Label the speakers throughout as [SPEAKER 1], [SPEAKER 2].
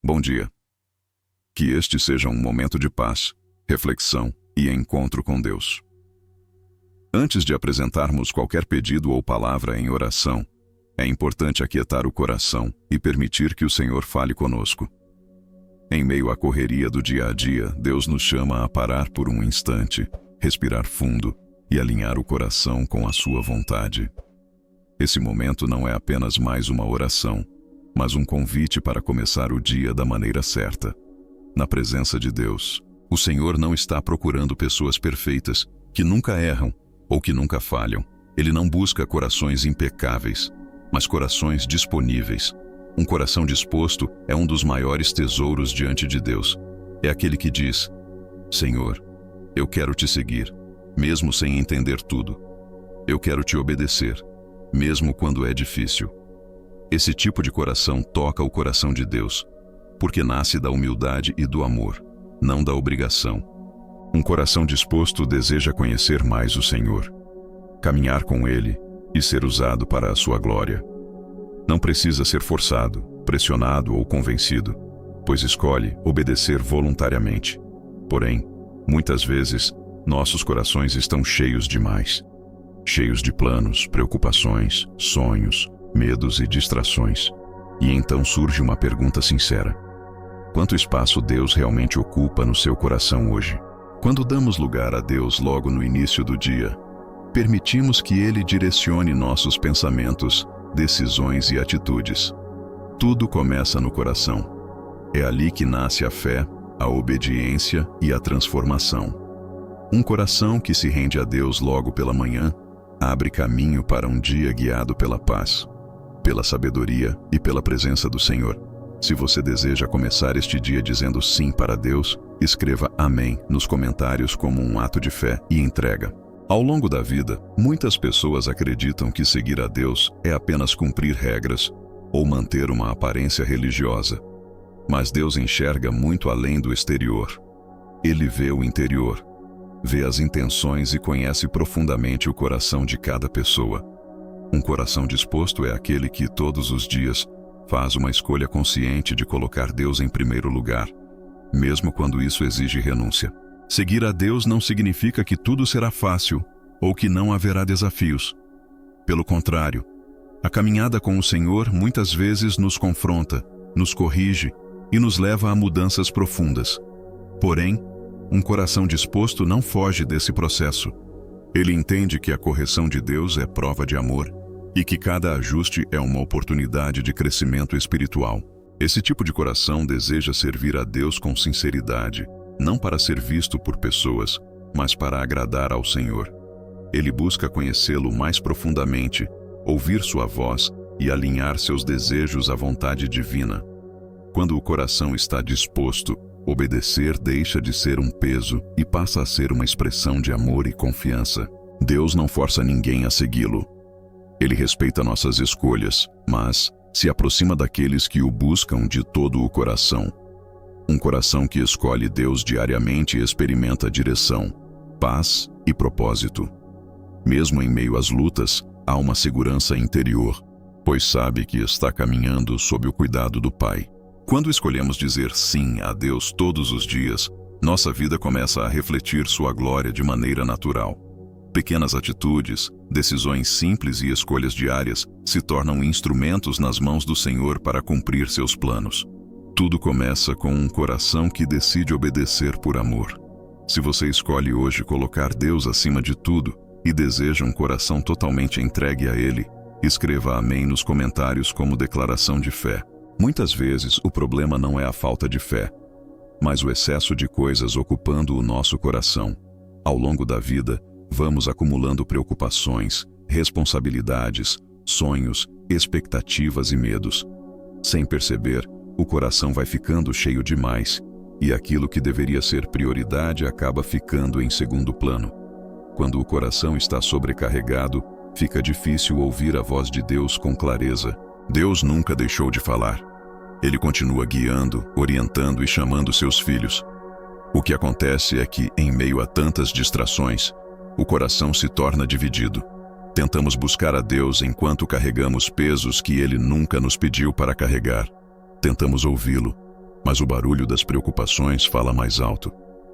[SPEAKER 1] Bom dia. Que este seja um momento de paz, reflexão e encontro com Deus. Antes de apresentarmos qualquer pedido ou palavra em oração, é importante aquietar o coração e permitir que o Senhor fale conosco. Em meio à correria do dia a dia, Deus nos chama a parar por um instante, respirar fundo e alinhar o coração com a sua vontade. Esse momento não é apenas mais uma oração, mas um convite para começar o dia da maneira certa. Na presença de Deus, o Senhor não está procurando pessoas perfeitas, que nunca erram ou que nunca falham. Ele não busca corações impecáveis, mas corações disponíveis. Um coração disposto é um dos maiores tesouros diante de Deus. É aquele que diz: Senhor, eu quero te seguir, mesmo sem entender tudo. Eu quero te obedecer, mesmo quando é difícil. Esse tipo de coração toca o coração de Deus, porque nasce da humildade e do amor, não da obrigação. Um coração disposto deseja conhecer mais o Senhor, caminhar com Ele e ser usado para a sua glória. Não precisa ser forçado, pressionado ou convencido, pois escolhe obedecer voluntariamente. Porém, muitas vezes, nossos corações estão cheios demais. Cheios de planos, preocupações, sonhos, medos e distrações. E então surge uma pergunta sincera: quanto espaço Deus realmente ocupa no seu coração hoje? Quando damos lugar a Deus logo no início do dia, permitimos que Ele direcione nossos pensamentos, decisões e atitudes. Tudo começa no coração. É ali que nasce a fé, a obediência e a transformação. Um coração que se rende a Deus logo pela manhã abre caminho para um dia guiado pela paz, pela sabedoria e pela presença do Senhor. Se você deseja começar este dia dizendo sim para Deus, escreva amém nos comentários como um ato de fé e entrega. Ao longo da vida, muitas pessoas acreditam que seguir a Deus é apenas cumprir regras ou manter uma aparência religiosa. Mas Deus enxerga muito além do exterior. Ele vê o interior, vê as intenções e conhece profundamente o coração de cada pessoa. Um coração disposto é aquele que, todos os dias, faz uma escolha consciente de colocar Deus em primeiro lugar, mesmo quando isso exige renúncia. Seguir a Deus não significa que tudo será fácil ou que não haverá desafios. Pelo contrário, a caminhada com o Senhor muitas vezes nos confronta, nos corrige e nos leva a mudanças profundas. Porém, um coração disposto não foge desse processo. Ele entende que a correção de Deus é prova de amor e que cada ajuste é uma oportunidade de crescimento espiritual. Esse tipo de coração deseja servir a Deus com sinceridade, não para ser visto por pessoas, mas para agradar ao Senhor. Ele busca conhecê-lo mais profundamente, ouvir sua voz e alinhar seus desejos à vontade divina. Quando o coração está disposto, obedecer deixa de ser um peso e passa a ser uma expressão de amor e confiança. Deus não força ninguém a segui-lo. Ele respeita nossas escolhas, mas se aproxima daqueles que o buscam de todo o coração. Um coração que escolhe Deus diariamente experimenta direção, paz e propósito. Mesmo em meio às lutas, há uma segurança interior, pois sabe que está caminhando sob o cuidado do Pai. Quando escolhemos dizer sim a Deus todos os dias, nossa vida começa a refletir sua glória de maneira natural. Pequenas atitudes, decisões simples e escolhas diárias se tornam instrumentos nas mãos do Senhor para cumprir seus planos. Tudo começa com um coração que decide obedecer por amor. Se você escolhe hoje colocar Deus acima de tudo e deseja um coração totalmente entregue a Ele, escreva amém nos comentários como declaração de fé. Muitas vezes o problema não é a falta de fé, mas o excesso de coisas ocupando o nosso coração. Ao longo da vida, vamos acumulando preocupações, responsabilidades, sonhos, expectativas e medos. Sem perceber, o coração vai ficando cheio demais, e aquilo que deveria ser prioridade acaba ficando em segundo plano. Quando o coração está sobrecarregado, fica difícil ouvir a voz de Deus com clareza. Deus nunca deixou de falar. Ele continua guiando, orientando e chamando seus filhos. O que acontece é que, em meio a tantas distrações, o coração se torna dividido. Tentamos buscar a Deus enquanto carregamos pesos que Ele nunca nos pediu para carregar. Tentamos ouvi-lo, mas o barulho das preocupações fala mais alto.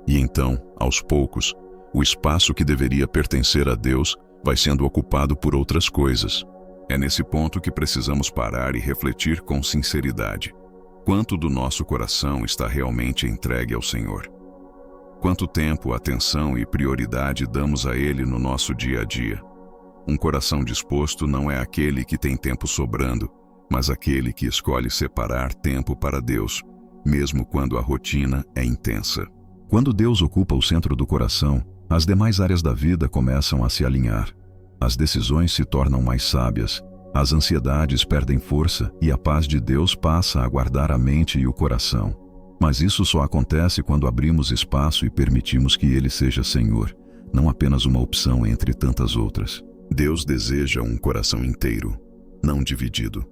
[SPEAKER 1] E então, aos poucos, o espaço que deveria pertencer a Deus vai sendo ocupado por outras coisas. É nesse ponto que precisamos parar e refletir com sinceridade. Quanto do nosso coração está realmente entregue ao Senhor? Quanto tempo, atenção e prioridade damos a Ele no nosso dia a dia? Um coração disposto não é aquele que tem tempo sobrando, mas aquele que escolhe separar tempo para Deus, mesmo quando a rotina é intensa. Quando Deus ocupa o centro do coração, as demais áreas da vida começam a se alinhar. As decisões se tornam mais sábias, as ansiedades perdem força e a paz de Deus passa a guardar a mente e o coração. Mas isso só acontece quando abrimos espaço e permitimos que Ele seja Senhor, não apenas uma opção entre tantas outras. Deus deseja um coração inteiro, não dividido.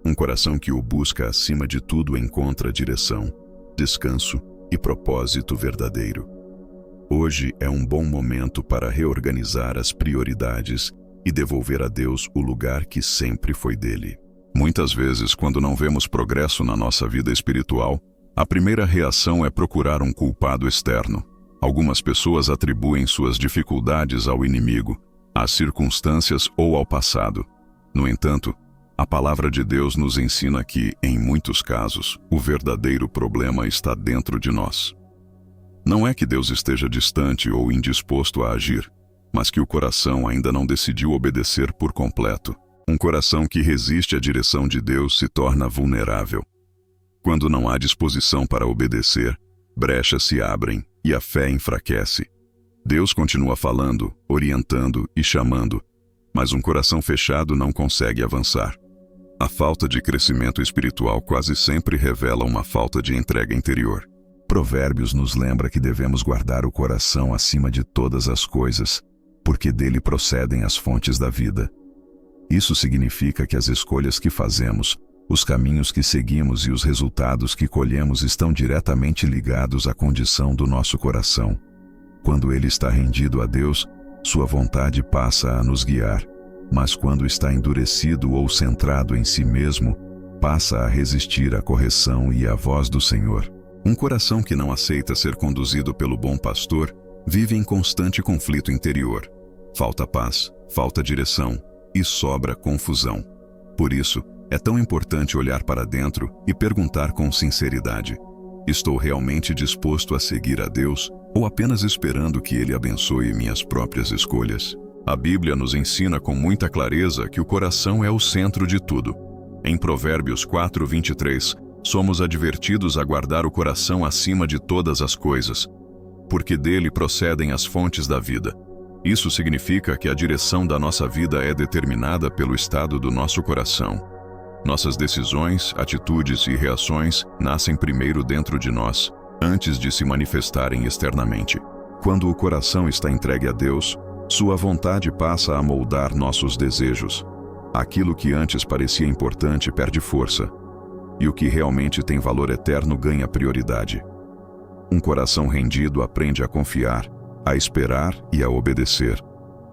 [SPEAKER 1] Um coração que o busca acima de tudo encontra direção, descanso e propósito verdadeiro. Hoje é um bom momento para reorganizar as prioridades e devolver a Deus o lugar que sempre foi dele. Muitas vezes, quando não vemos progresso na nossa vida espiritual, a primeira reação é procurar um culpado externo. Algumas pessoas atribuem suas dificuldades ao inimigo, às circunstâncias ou ao passado. No entanto, a palavra de Deus nos ensina que, em muitos casos, o verdadeiro problema está dentro de nós. Não é que Deus esteja distante ou indisposto a agir, mas que o coração ainda não decidiu obedecer por completo. Um coração que resiste à direção de Deus se torna vulnerável. Quando não há disposição para obedecer, brechas se abrem e a fé enfraquece. Deus continua falando, orientando e chamando, mas um coração fechado não consegue avançar. A falta de crescimento espiritual quase sempre revela uma falta de entrega interior. Provérbios nos lembra que devemos guardar o coração acima de todas as coisas, porque dele procedem as fontes da vida. Isso significa que as escolhas que fazemos, os caminhos que seguimos e os resultados que colhemos estão diretamente ligados à condição do nosso coração. Quando ele está rendido a Deus, sua vontade passa a nos guiar, mas quando está endurecido ou centrado em si mesmo, passa a resistir à correção e à voz do Senhor. Um coração que não aceita ser conduzido pelo bom pastor vive em constante conflito interior. Falta paz, falta direção e sobra confusão. Por isso, é tão importante olhar para dentro e perguntar com sinceridade: estou realmente disposto a seguir a Deus ou apenas esperando que Ele abençoe minhas próprias escolhas? A Bíblia nos ensina com muita clareza que o coração é o centro de tudo. Em Provérbios 4:23, somos advertidos a guardar o coração acima de todas as coisas, porque dele procedem as fontes da vida. Isso significa que a direção da nossa vida é determinada pelo estado do nosso coração. Nossas decisões, atitudes e reações nascem primeiro dentro de nós, antes de se manifestarem externamente. Quando o coração está entregue a Deus, sua vontade passa a moldar nossos desejos. Aquilo que antes parecia importante perde força, e o que realmente tem valor eterno ganha prioridade. Um coração rendido aprende a confiar, a esperar e a obedecer,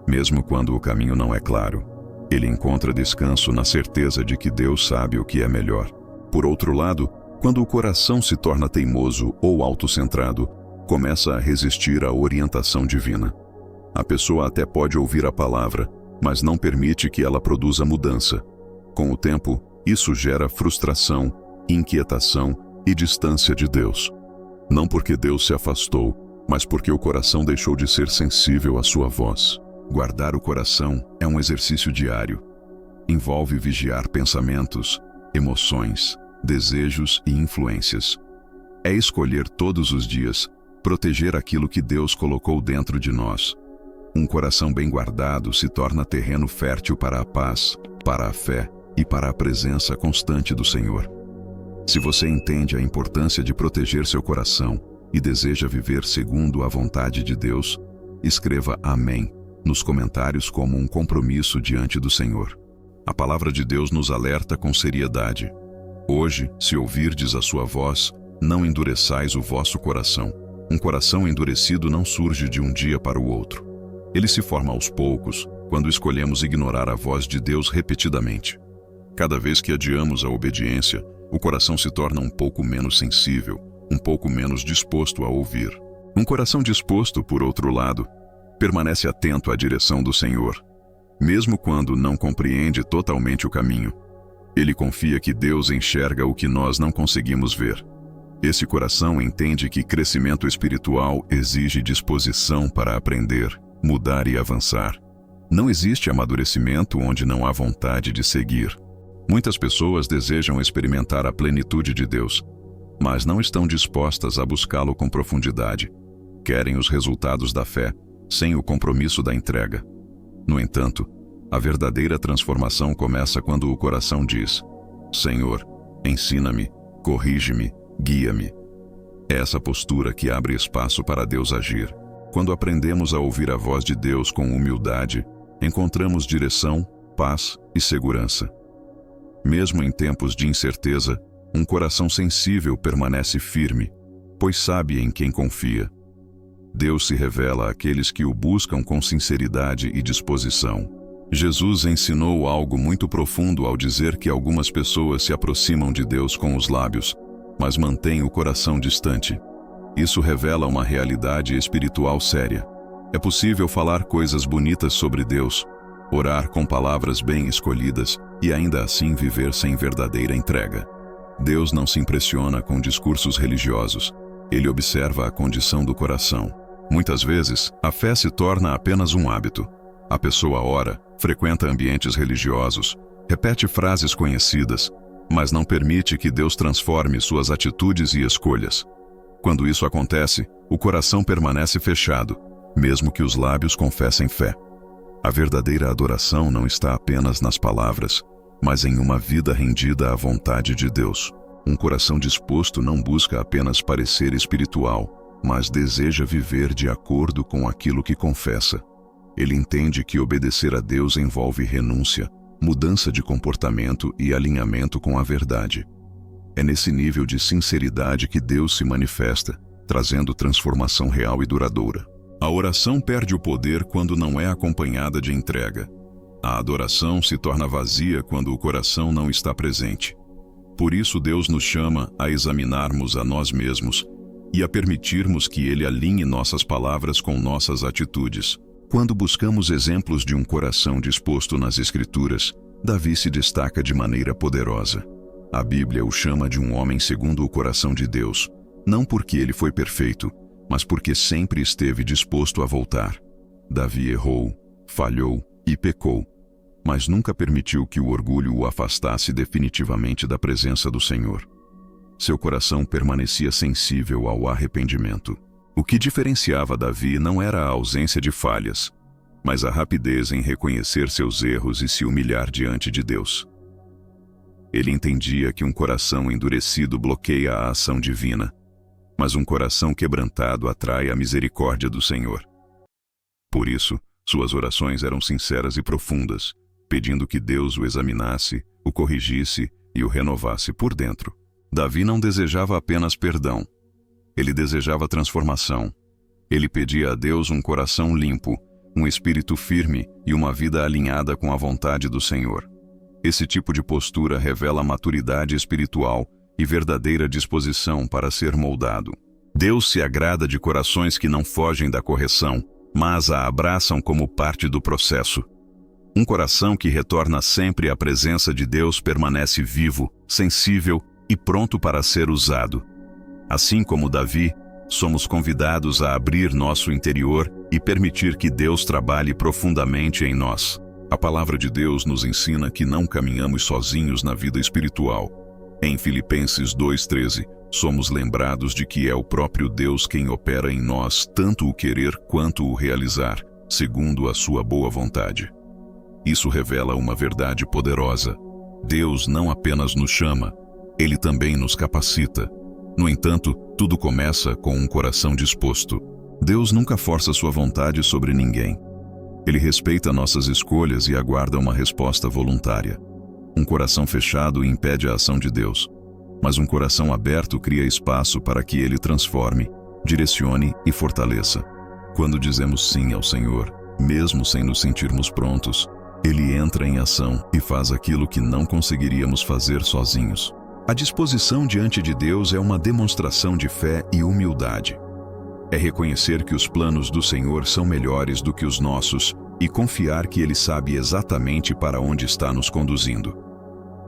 [SPEAKER 1] mesmo quando o caminho não é claro. Ele encontra descanso na certeza de que Deus sabe o que é melhor. Por outro lado, quando o coração se torna teimoso ou autocentrado, começa a resistir à orientação divina. A pessoa até pode ouvir a palavra, mas não permite que ela produza mudança. Com o tempo, isso gera frustração, inquietação e distância de Deus. Não porque Deus se afastou, mas porque o coração deixou de ser sensível à sua voz. Guardar o coração é um exercício diário. Envolve vigiar pensamentos, emoções, desejos e influências. É escolher todos os dias proteger aquilo que Deus colocou dentro de nós. Um coração bem guardado se torna terreno fértil para a paz, para a fé e para a presença constante do Senhor. Se você entende a importância de proteger seu coração e deseja viver segundo a vontade de Deus, escreva Amém nos comentários como um compromisso diante do Senhor. A palavra de Deus nos alerta com seriedade. Hoje, se ouvirdes a sua voz, não endureçais o vosso coração. Um coração endurecido não surge de um dia para o outro. Ele se forma aos poucos, quando escolhemos ignorar a voz de Deus repetidamente. Cada vez que adiamos a obediência, o coração se torna um pouco menos sensível, um pouco menos disposto a ouvir. Um coração disposto, por outro lado, permanece atento à direção do Senhor. Mesmo quando não compreende totalmente o caminho, ele confia que Deus enxerga o que nós não conseguimos ver. Esse coração entende que crescimento espiritual exige disposição para aprender, mudar e avançar. Não existe amadurecimento onde não há vontade de seguir. Muitas pessoas desejam experimentar a plenitude de Deus, mas não estão dispostas a buscá-lo com profundidade. Querem os resultados da fé, sem o compromisso da entrega. No entanto, a verdadeira transformação começa quando o coração diz: Senhor, ensina-me, corrige-me, guia-me. É essa postura que abre espaço para Deus agir. Quando aprendemos a ouvir a voz de Deus com humildade, encontramos direção, paz e segurança. Mesmo em tempos de incerteza, um coração sensível permanece firme, pois sabe em quem confia. Deus se revela àqueles que o buscam com sinceridade e disposição. Jesus ensinou algo muito profundo ao dizer que algumas pessoas se aproximam de Deus com os lábios, mas mantêm o coração distante. Isso revela uma realidade espiritual séria. É possível falar coisas bonitas sobre Deus, orar com palavras bem escolhidas e ainda assim viver sem verdadeira entrega. Deus não se impressiona com discursos religiosos. Ele observa a condição do coração. Muitas vezes, a fé se torna apenas um hábito. A pessoa ora, frequenta ambientes religiosos, repete frases conhecidas, mas não permite que Deus transforme suas atitudes e escolhas. Quando isso acontece, o coração permanece fechado, mesmo que os lábios confessem fé. A verdadeira adoração não está apenas nas palavras, mas em uma vida rendida à vontade de Deus. Um coração disposto não busca apenas parecer espiritual, mas deseja viver de acordo com aquilo que confessa. Ele entende que obedecer a Deus envolve renúncia, mudança de comportamento e alinhamento com a verdade. É nesse nível de sinceridade que Deus se manifesta, trazendo transformação real e duradoura. A oração perde o poder quando não é acompanhada de entrega. A adoração se torna vazia quando o coração não está presente. Por isso Deus nos chama a examinarmos a nós mesmos e a permitirmos que Ele alinhe nossas palavras com nossas atitudes. Quando buscamos exemplos de um coração disposto nas Escrituras, Davi se destaca de maneira poderosa. A Bíblia o chama de um homem segundo o coração de Deus, não porque ele foi perfeito, mas porque sempre esteve disposto a voltar. Davi errou, falhou e pecou, mas nunca permitiu que o orgulho o afastasse definitivamente da presença do Senhor. Seu coração permanecia sensível ao arrependimento. O que diferenciava Davi não era a ausência de falhas, mas a rapidez em reconhecer seus erros e se humilhar diante de Deus. Ele entendia que um coração endurecido bloqueia a ação divina, mas um coração quebrantado atrai a misericórdia do Senhor. Por isso, suas orações eram sinceras e profundas, pedindo que Deus o examinasse, o corrigisse e o renovasse por dentro. Davi não desejava apenas perdão. Ele desejava transformação. Ele pedia a Deus um coração limpo, um espírito firme e uma vida alinhada com a vontade do Senhor. Esse tipo de postura revela maturidade espiritual e verdadeira disposição para ser moldado. Deus se agrada de corações que não fogem da correção, mas a abraçam como parte do processo. Um coração que retorna sempre à presença de Deus permanece vivo, sensível e pronto para ser usado. Assim como Davi, somos convidados a abrir nosso interior e permitir que Deus trabalhe profundamente em nós. A palavra de Deus nos ensina que não caminhamos sozinhos na vida espiritual. Em Filipenses 2:13, somos lembrados de que é o próprio Deus quem opera em nós tanto o querer quanto o realizar, segundo a sua boa vontade. Isso revela uma verdade poderosa. Deus não apenas nos chama, Ele também nos capacita. No entanto, tudo começa com um coração disposto. Deus nunca força sua vontade sobre ninguém. Ele respeita nossas escolhas e aguarda uma resposta voluntária. Um coração fechado impede a ação de Deus, mas um coração aberto cria espaço para que Ele transforme, direcione e fortaleça. Quando dizemos sim ao Senhor, mesmo sem nos sentirmos prontos, Ele entra em ação e faz aquilo que não conseguiríamos fazer sozinhos. A disposição diante de Deus é uma demonstração de fé e humildade. É reconhecer que os planos do Senhor são melhores do que os nossos e confiar que Ele sabe exatamente para onde está nos conduzindo.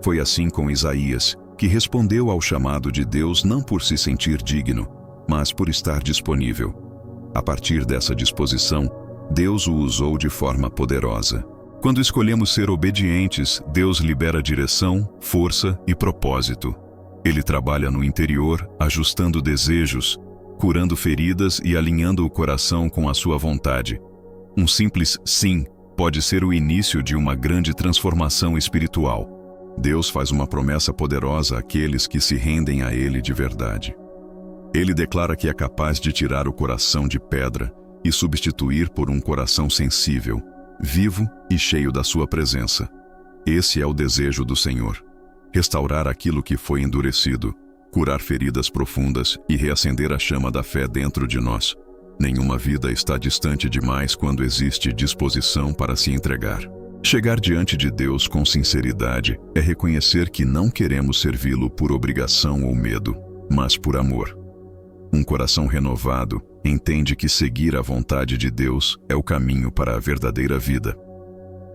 [SPEAKER 1] Foi assim com Isaías, que respondeu ao chamado de Deus não por se sentir digno, mas por estar disponível. A partir dessa disposição, Deus o usou de forma poderosa. Quando escolhemos ser obedientes, Deus libera direção, força e propósito. Ele trabalha no interior, ajustando desejos, curando feridas e alinhando o coração com a sua vontade. Um simples sim pode ser o início de uma grande transformação espiritual. Deus faz uma promessa poderosa àqueles que se rendem a Ele de verdade. Ele declara que é capaz de tirar o coração de pedra e substituir por um coração sensível, vivo e cheio da sua presença. Esse é o desejo do Senhor: restaurar aquilo que foi endurecido, curar feridas profundas e reacender a chama da fé dentro de nós. Nenhuma vida está distante demais quando existe disposição para se entregar. Chegar diante de Deus com sinceridade é reconhecer que não queremos servi-lo por obrigação ou medo, mas por amor. Um coração renovado entende que seguir a vontade de Deus é o caminho para a verdadeira vida.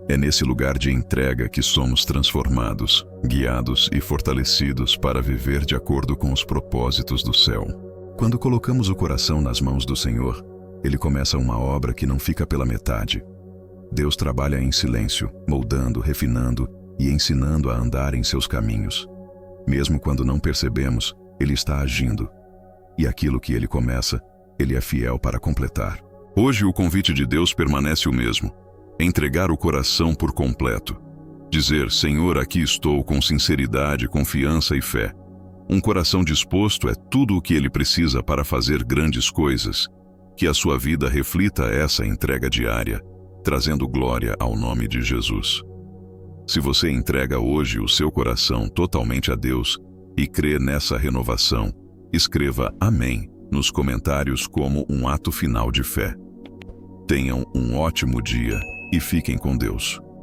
[SPEAKER 1] É nesse lugar de entrega que somos transformados, guiados e fortalecidos para viver de acordo com os propósitos do céu. Quando colocamos o coração nas mãos do Senhor, Ele começa uma obra que não fica pela metade. Deus trabalha em silêncio, moldando, refinando e ensinando a andar em seus caminhos. Mesmo quando não percebemos, Ele está agindo. E aquilo que Ele começa, Ele é fiel para completar. Hoje o convite de Deus permanece o mesmo: entregar o coração por completo. Dizer: Senhor, aqui estou, com sinceridade, confiança e fé. Um coração disposto é tudo o que Ele precisa para fazer grandes coisas. Que a sua vida reflita essa entrega diária, trazendo glória ao nome de Jesus. Se você entrega hoje o seu coração totalmente a Deus e crê nessa renovação, escreva Amém nos comentários como um ato final de fé. Tenham um ótimo dia e fiquem com Deus.